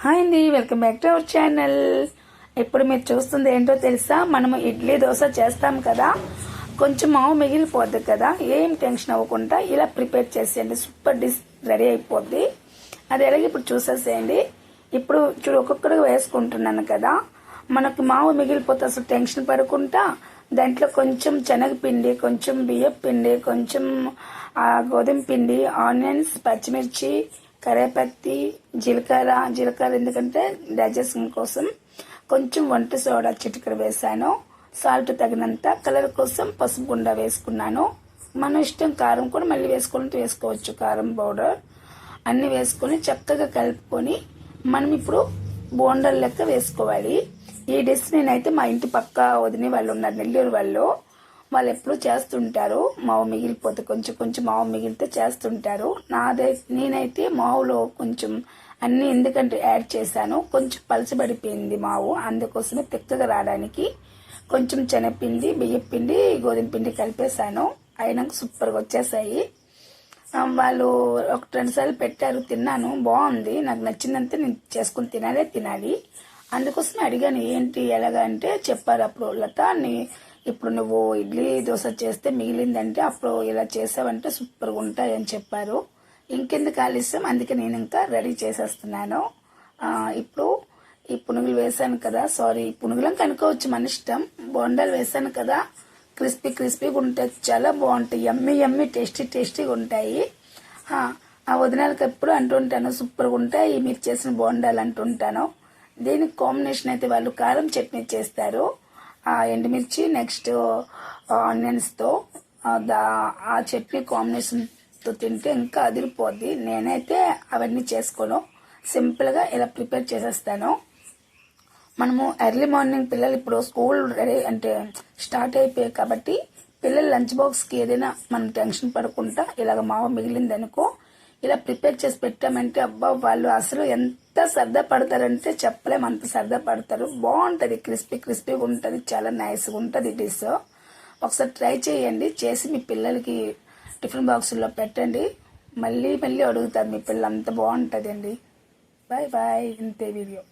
Hi అండి, welcome back to our channel. ఇప్పుడు మీరు చూస్తుంది ఏంటో తెలుసా? మనము ఇడ్లీ దోశ చేస్తాం కదా, కొంచెం మావు మిగిలిపోద్ది కదా, ఏం టెన్షన్ అవ్వకుండా ఇలా ప్రిపేర్ చేసేయండి. సూపర్ డిష్ రెడీ అయిపోద్ది. అది ఎలాగ ఇప్పుడు చూసేసేయండి. ఇప్పుడు చూడు, ఒక్కొక్కడికి వేసుకుంటున్నాను కదా, మనకు మావు మిగిలిపోతే అసలు టెన్షన్ పడకుండా దాంట్లో కొంచెం శనగపిండి, కొంచెం బియ్యం పిండి, కొంచెం గోధుమ పిండి, ఆనియన్స్, పచ్చిమిర్చి, కరేపత్తి, జీలకర్ర ఎందుకంటే డైజెషన్ కోసం, కొంచెం వంట సోడా చిటికెడు వేసాను, సాల్ట్ తగినంత, కలర్ కోసం పసుపు గుండ వేసుకున్నాను. మన ఇష్టం, కారం కూడా మళ్ళీ వేసుకోవచ్చు, కారం పౌడర్ అన్ని వేసుకొని చక్కగా కలుపుకొని మనం ఇప్పుడు బోండాలు లెక్క వేసుకోవాలి. ఈ డిష్ నేనైతే మా ఇంటి పక్క వదిన వాళ్ళు ఉన్నారు, నెల్లూరు వాళ్ళు ఎప్పుడు చేస్తుంటారు. మావు మిగిలిపోతే కొంచెం మావు మిగిలితే చేస్తుంటారు. నేనైతే మావులో కొంచెం అన్ని ఎందుకంటే యాడ్ చేశాను, కొంచెం పలచబడిపోయింది మావు, అందుకోసమే తిక్కగా రావడానికి కొంచెం శనగపిండి, బియ్యం పిండి, గోధుమ పిండి కలిపేశాను. అయినాక సూపర్గా వచ్చేసాయి. వాళ్ళు ఒక 2 సార్లు పెట్టారు, తిన్నాను, బాగుంది, నాకు నచ్చిందంటే నేను చేసుకుని తినాలి. అందుకోసమే అడిగాను ఏంటి ఎలాగా అంటే చెప్పారు అప్పుడు, లత ఇప్పుడు నువ్వు ఇడ్లీ దోశ చేస్తే మిగిలిందంటే అప్పుడు ఇలా చేసావంటే సూపర్గా ఉంటాయి అని చెప్పారు. ఇంకెందుకు ఆలస్యం, అందుకే నేను ఇంకా రెడీ చేసేస్తున్నాను. ఇప్పుడు ఈ పునుగులు వేసాను కదా, సారీ పునుగులం కనుకోవచ్చు మన ఇష్టం, బోండాలు వేసాను కదా, క్రిస్పీగా ఉంటాయి, చాలా బాగుంటాయి, యమ్మీ టేస్టీగా ఉంటాయి. ఆ వదినాలకు ఎప్పుడు అంటుంటాను సూపర్గా ఉంటాయి మీరు చేసిన బోండాలు అంటుంటాను. దీనికి కాంబినేషన్ అయితే వాళ్ళు కారం చట్నీ చేస్తారు, ఎండుమిర్చి నెక్స్ట్ ఆనియన్స్తో, ఆ చట్నీ కాంబినేషన్తో తింటే ఇంకా అదిరిపోద్ది. నేనైతే అవన్నీ చేసుకోను, సింపుల్గా ఇలా ప్రిపేర్ చేసేస్తాను. మనము ఎర్లీ మార్నింగ్ పిల్లలు ఇప్పుడు స్కూల్ రెడీ అంటే స్టార్ట్ అయిపోయాయి కాబట్టి పిల్లల లంచ్ బాక్స్కి ఏదైనా మనం టెన్షన్ పడకుండా ఇలాగ మావ మిగిలిందనుకో ఇలా ప్రిపేర్ చేసి పెట్టామంటే అబ్బా వాళ్ళు అసలు ఎంత సరదా పడతారంటే చెప్పలేము, అంత సరదా పడతారు. బాగుంటుంది, క్రిస్పీగా ఉంటుంది, చాలా నైస్గా ఉంటుంది డిష్. ఒకసారి ట్రై చేయండి, చేసి మీ పిల్లలకి టిఫిన్ బాక్సుల్లో పెట్టండి, మళ్ళీ అడుగుతారు మీ పిల్లలు, అంత బాగుంటుందండి. బాయ్ ఇంతే వీడియో.